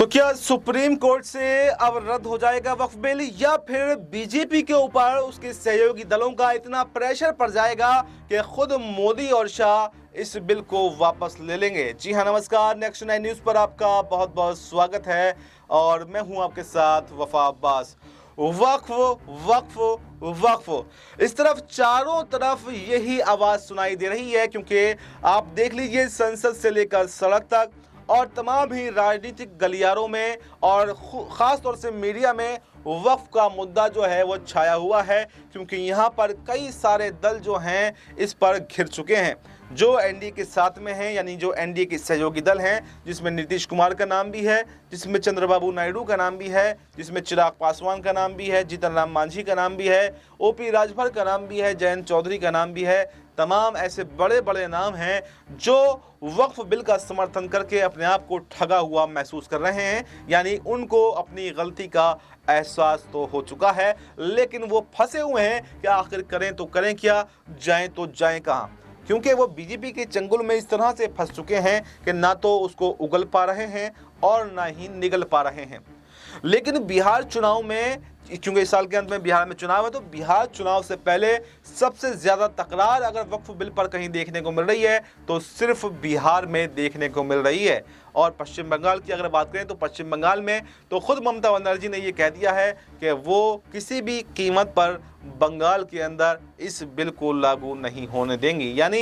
तो क्या supreme court से अब रद्द हो जाएगा वक्फ बिल या फिर बीजेपी के ऊपर उसके सहयोगी दलों का इतना प्रेशर पड़ जाएगा कि खुद मोदी और शाह इस बिल को वापस ले लेंगे। जी हाँ, नमस्कार। नेक्स्ट 9 न्यूज़ पर आपका बहुत बहुत स्वागत है और मैं हूं आपके साथ वफा अब्बास। वक्फ वक्फ वक्फ, इस तरफ चारों तरफ यही आवाज सुनाई दे रही है, क्योंकि आप देख लीजिए संसद से लेकर सड़क तक और तमाम ही राजनीतिक गलियारों में और ख़ास तौर से मीडिया में वक्फ का मुद्दा जो है वो छाया हुआ है, क्योंकि यहाँ पर कई सारे दल जो हैं इस पर घिर चुके हैं। जो एनडीए के साथ में हैं, यानी जो एनडीए के सहयोगी दल हैं, जिसमें नीतीश कुमार का नाम भी है, जिसमें चंद्रबाबू नायडू का नाम भी है, जिसमें चिराग पासवान का नाम भी है, जीतन राम मांझी का नाम भी है, ओपी राजभर का नाम भी है, जयंत चौधरी का नाम भी है। तमाम ऐसे बड़े बड़े नाम हैं जो वक्फ बिल का समर्थन करके अपने आप को ठगा हुआ महसूस कर रहे हैं, यानी उनको अपनी गलती का एहसास तो हो चुका है, लेकिन वो फंसे हुए हैं कि आखिर करें तो करें क्या, जाएं तो जाएं कहां, क्योंकि वो बीजेपी के चंगुल में इस तरह से फंस चुके हैं कि ना तो उसको उगल पा रहे हैं और ना ही निगल पा रहे हैं। लेकिन बिहार चुनाव में, क्योंकि इस साल के अंत में बिहार में चुनाव है, तो बिहार चुनाव से पहले सबसे ज्यादा तकरार अगर वक्फ बिल पर कहीं देखने को मिल रही है तो सिर्फ बिहार में देखने को मिल रही है। और पश्चिम बंगाल की अगर बात करें तो पश्चिम बंगाल में तो खुद ममता बनर्जी ने ये कह दिया है कि वो किसी भी कीमत पर बंगाल के अंदर इस बिल को लागू नहीं होने देंगी। यानी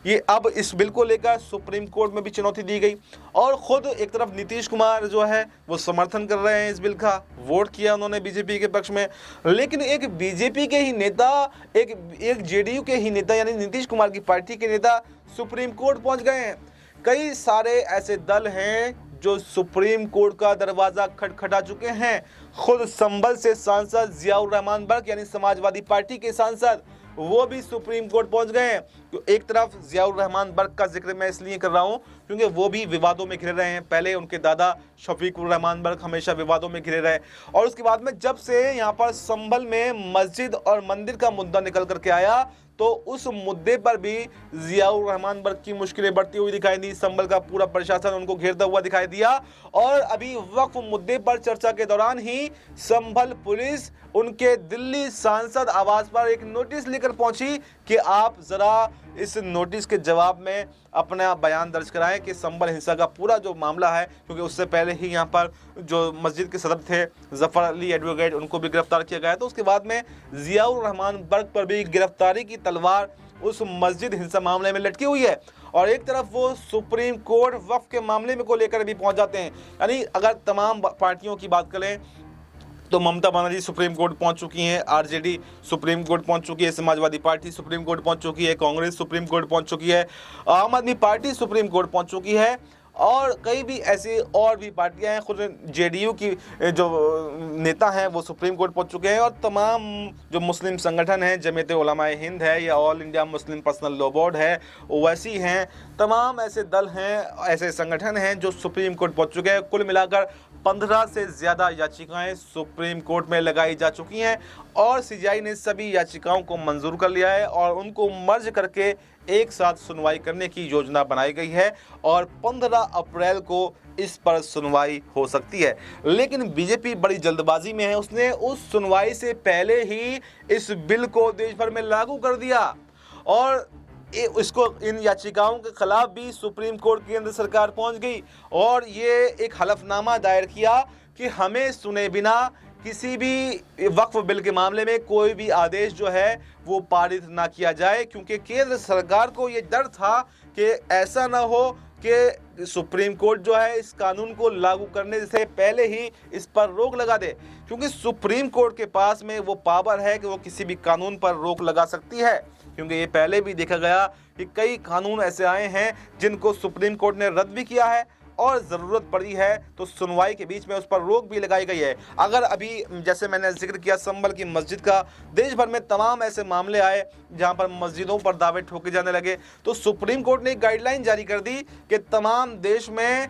ये अब इस बिल को लेकर सुप्रीम कोर्ट में भी चुनौती दी गई और खुद एक तरफ नीतीश कुमार जो है वो समर्थन कर रहे हैं इस बिल का, वोट किया उन्होंने बीजेपी के पक्ष में। लेकिन एक बीजेपी के ही नेता, एक जेडीयू के ही नेता यानी नीतीश कुमार की पार्टी के नेता सुप्रीम कोर्ट पहुंच गए हैं। कई सारे ऐसे दल हैं जो सुप्रीम कोर्ट का दरवाजा खटखटा चुके हैं। खुद संभल से सांसद जियाउर रहमान बर्क यानी समाजवादी पार्टी के सांसद, वो भी सुप्रीम कोर्ट पहुंच गए हैं। तो एक तरफ जियाउर रहमान बर्क का जिक्र मैं इसलिए कर रहा हूं क्योंकि वो भी विवादों में घिरे रहे हैं। पहले उनके दादा शफीकुर रहमान बर्क हमेशा विवादों में घिरे रहे, और उसके बाद में जब से यहाँ पर संभल में मस्जिद और मंदिर का मुद्दा निकल करके आया तो उस मुद्दे पर भी जियाउर रहमान बर्क की मुश्किलें बढ़ती हुई दिखाई दी। संभल का पूरा प्रशासन उनको घेरता हुआ दिखाई दिया और अभी वक्फ मुद्दे पर चर्चा के दौरान ही संभल पुलिस उनके दिल्ली सांसद आवास पर एक नोटिस लेकर पहुंची कि आप जरा इस नोटिस के जवाब में अपना बयान दर्ज कराएं कि संभल हिंसा का पूरा जो मामला है, क्योंकि उससे पहले ही यहाँ पर जो मस्जिद के सदर थे जफर अली एडवोकेट, उनको भी गिरफ्तार किया गया। तो उसके बाद में जियाउर रहमान बर्क पर भी गिरफ्तारी की तलवार उस मस्जिद हिंसा मामले में लटकी हुई है। और एक तरफ वो सुप्रीम कोर्ट वक्फ के मामले में को लेकर भी पहुंच जाते हैं। यानी अगर तमाम पार्टियों की बात करें तो ममता बनर्जी सुप्रीम कोर्ट पहुंच चुकी हैं, आरजेडी सुप्रीम कोर्ट पहुंच चुकी है, समाजवादी पार्टी सुप्रीम कोर्ट पहुंच चुकी है, कांग्रेस सुप्रीम कोर्ट पहुंच चुकी है, आम आदमी पार्टी सुप्रीम कोर्ट पहुंच चुकी है और कई भी ऐसी और भी पार्टियां हैं। खुद जेडीयू की जो नेता हैं वो सुप्रीम कोर्ट पहुंच चुके हैं और तमाम जो मुस्लिम संगठन हैं, जमीयत उलमाए हिंद है या all India Muslim personal law board है, ओवैसी हैं, तमाम ऐसे दल हैं, ऐसे संगठन हैं जो सुप्रीम कोर्ट पहुंच चुके हैं। कुल मिलाकर 15 से ज़्यादा याचिकाएं सुप्रीम कोर्ट में लगाई जा चुकी हैं और सीजीआई ने सभी याचिकाओं को मंजूर कर लिया है और उनको मर्ज करके एक साथ सुनवाई करने की योजना बनाई गई है और 15 अप्रैल को इस पर सुनवाई हो सकती है। लेकिन बीजेपी बड़ी जल्दबाजी में है, उसने उस सुनवाई से पहले ही इस बिल को देश भर में लागू कर दिया और इसको इन याचिकाओं के खिलाफ भी सुप्रीम कोर्ट केंद्र सरकार पहुंच गई और ये एक हलफनामा दायर किया कि हमें सुने बिना किसी भी वक्फ बिल के मामले में कोई भी आदेश जो है वो पारित ना किया जाए, क्योंकि केंद्र सरकार को ये डर था कि ऐसा ना हो कि सुप्रीम कोर्ट जो है इस कानून को लागू करने से पहले ही इस पर रोक लगा दे, क्योंकि सुप्रीम कोर्ट के पास में वो पावर है कि वो किसी भी कानून पर रोक लगा सकती है। क्योंकि ये पहले भी देखा गया कि कई कानून ऐसे आए हैं जिनको सुप्रीम कोर्ट ने रद्द भी किया है और ज़रूरत पड़ी है तो सुनवाई के बीच में उस पर रोक भी लगाई गई है। अगर अभी जैसे मैंने जिक्र किया संभल की मस्जिद का, देश भर में तमाम ऐसे मामले आए जहां पर मस्जिदों पर दावे ठोके जाने लगे, तो सुप्रीम कोर्ट ने एक गाइडलाइन जारी कर दी कि तमाम देश में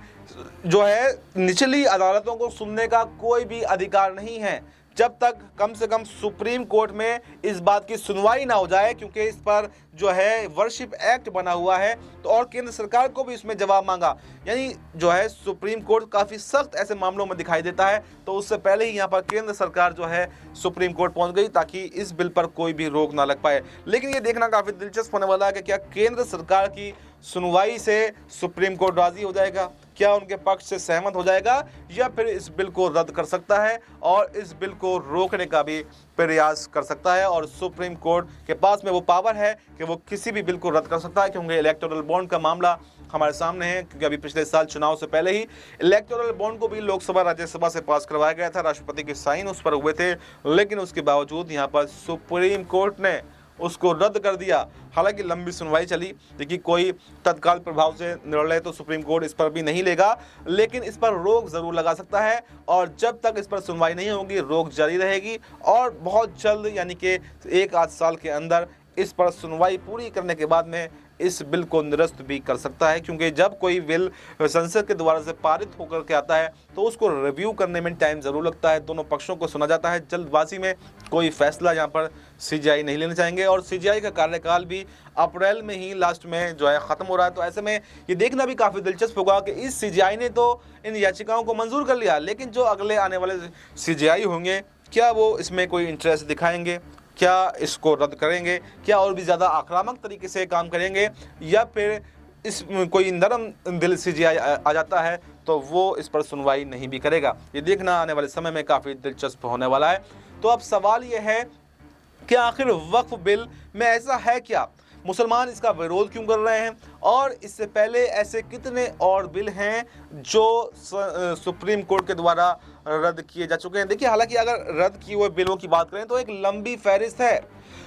जो है निचली अदालतों को सुनने का कोई भी अधिकार नहीं है। जब तक कम से कम सुप्रीम कोर्ट में इस बात की सुनवाई ना हो जाए, क्योंकि इस पर जो है वर्शिप एक्ट बना हुआ है, तो और केंद्र सरकार को भी इसमें जवाब मांगा। यानी जो है सुप्रीम कोर्ट काफ़ी सख्त ऐसे मामलों में दिखाई देता है, तो उससे पहले ही यहाँ पर केंद्र सरकार जो है सुप्रीम कोर्ट पहुँच गई ताकि इस बिल पर कोई भी रोक ना लग पाए। लेकिन ये देखना काफ़ी दिलचस्प होने वाला है कि क्या केंद्र सरकार की सुनवाई से सुप्रीम कोर्ट राजी हो जाएगा, क्या उनके पक्ष से सहमत हो जाएगा, या फिर इस बिल को रद्द कर सकता है और इस बिल को रोकने का भी प्रयास कर सकता है। और सुप्रीम कोर्ट के पास में वो पावर है कि वो किसी भी बिल को रद्द कर सकता है, क्योंकि इलेक्टोरल बॉन्ड का मामला हमारे सामने है। क्योंकि अभी पिछले साल चुनाव से पहले ही इलेक्टोरल बॉन्ड को भी लोकसभा राज्यसभा से पास करवाया गया था, राष्ट्रपति के साइन उस पर हुए थे, लेकिन उसके बावजूद यहाँ पर सुप्रीम कोर्ट ने उसको रद्द कर दिया। हालांकि लंबी सुनवाई चली, देखिए कोई तत्काल प्रभाव से निर्णय तो सुप्रीम कोर्ट इस पर भी नहीं लेगा, लेकिन इस पर रोक जरूर लगा सकता है। और जब तक इस पर सुनवाई नहीं होगी रोक जारी रहेगी, और बहुत जल्द यानी कि 1 आध साल के अंदर इस पर सुनवाई पूरी करने के बाद में इस बिल को निरस्त भी कर सकता है। क्योंकि जब कोई बिल संसद के द्वारा से पारित होकर के आता है तो उसको रिव्यू करने में टाइम ज़रूर लगता है, दोनों पक्षों को सुना जाता है। जल्दबाजी में कोई फैसला यहाँ पर सीजीआई नहीं लेना चाहेंगे, और सीजीआई का कार्यकाल भी अप्रैल में ही लास्ट में जो है ख़त्म हो रहा है। तो ऐसे में ये देखना भी काफ़ी दिलचस्प होगा कि इस सीजीआई ने तो इन याचिकाओं को मंजूर कर लिया, लेकिन जो अगले आने वाले सीजीआई होंगे क्या वो इसमें कोई इंटरेस्ट दिखाएंगे, क्या इसको रद्द करेंगे, क्या और भी ज़्यादा आक्रामक तरीके से काम करेंगे, या फिर इस कोई नरम दिल सीजीआई आ जाता है तो वो इस पर सुनवाई नहीं भी करेगा। ये देखना आने वाले समय में काफ़ी दिलचस्प होने वाला है। तो अब सवाल ये है कि आखिर वक्फ बिल में ऐसा है क्या, मुसलमान इसका विरोध क्यों कर रहे हैं, और इससे पहले ऐसे कितने और बिल हैं जो सुप्रीम कोर्ट के द्वारा रद्द किए जा चुके हैं। देखिए हालांकि अगर रद्द किए हुए बिलों की बात करें तो एक लंबी फहरिस्त है,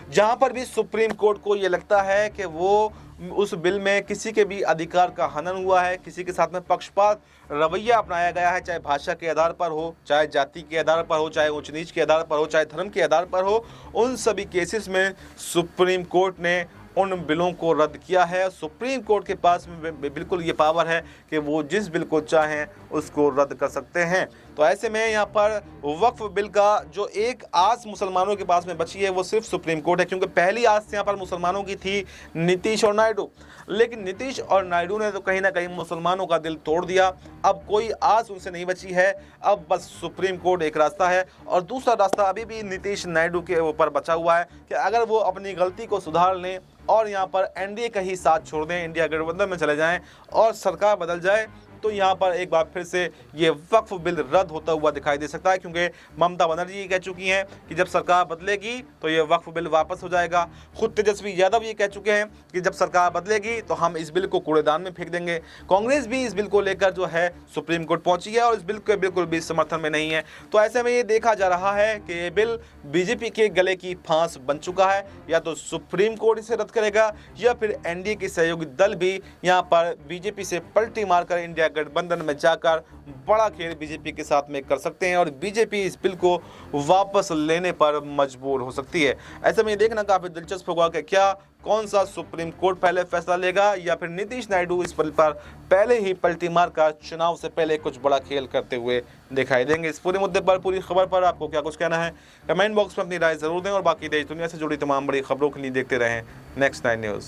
जहां पर भी सुप्रीम कोर्ट को ये लगता है कि वो उस बिल में किसी के भी अधिकार का हनन हुआ है, किसी के साथ में पक्षपात रवैया अपनाया गया है, चाहे भाषा के आधार पर हो, चाहे जाति के आधार पर हो, चाहे ऊंच नीच के आधार पर हो, चाहे धर्म के आधार पर हो, उन सभी केसेस में सुप्रीम कोर्ट ने उन बिलों को रद्द किया है। सुप्रीम कोर्ट के पास में बिल्कुल ये पावर है कि वो जिस बिल को चाहें उसको रद्द कर सकते हैं। तो ऐसे में यहाँ पर वक्फ बिल का जो एक आस मुसलमानों के पास में बची है वो सिर्फ सुप्रीम कोर्ट है, क्योंकि पहली आस यहाँ पर मुसलमानों की थी नीतीश और नायडू, लेकिन नीतीश और नायडू ने तो कहीं ना कहीं मुसलमानों का दिल तोड़ दिया। अब कोई आस उनसे नहीं बची है, अब बस सुप्रीम कोर्ट एक रास्ता है, और दूसरा रास्ता अभी भी नीतीश नायडू के ऊपर बचा हुआ है कि अगर वो अपनी गलती को सुधार लें और यहाँ पर एनडीए का ही साथ छोड़ दें, इंडिया गठबंधन में चले जाएं और सरकार बदल जाए, तो यहाँ पर एक बार फिर से ये वक्फ बिल रद्द होता हुआ दिखाई दे सकता है। क्योंकि ममता बनर्जी ये कह चुकी हैं कि जब सरकार बदलेगी तो ये वक्फ बिल वापस हो जाएगा। खुद तेजस्वी यादव ये कह चुके हैं कि जब सरकार बदलेगी तो हम इस बिल को कूड़ेदान में फेंक देंगे। कांग्रेस भी इस बिल को लेकर जो है सुप्रीम कोर्ट पहुंची है और इस बिल के बिल्कुल भी समर्थन में नहीं है। तो ऐसे में ये देखा जा रहा है कि ये बिल बीजेपी के गले की फांस बन चुका है, या तो सुप्रीम कोर्ट इसे रद्द करेगा या फिर एनडीए के सहयोगी दल भी यहाँ पर बीजेपी से पलटी मारकर इंडिया गठबंधन में जाकर बड़ा खेल बीजेपी के साथ में कर सकते हैं और बीजेपी इस बिल को वापस लेने पर मजबूर हो सकती है। ऐसे में देखना काफी दिलचस्प होगा कि क्या कौन सा सुप्रीम कोर्ट पहले फैसला लेगा, या फिर नीतीश नायडू इस बिल पर पहले ही पलटी मारकर चुनाव से पहले कुछ बड़ा खेल करते हुए दिखाई देंगे। इस पूरे मुद्दे पर, पूरी खबर पर आपको क्या कुछ कहना है, कमेंट बॉक्स में अपनी राय जरूर दें, और बाकी देश दुनिया से जुड़ी तमाम बड़ी खबरों के लिए देखते रहें नेक्स्ट 9 न्यूज़।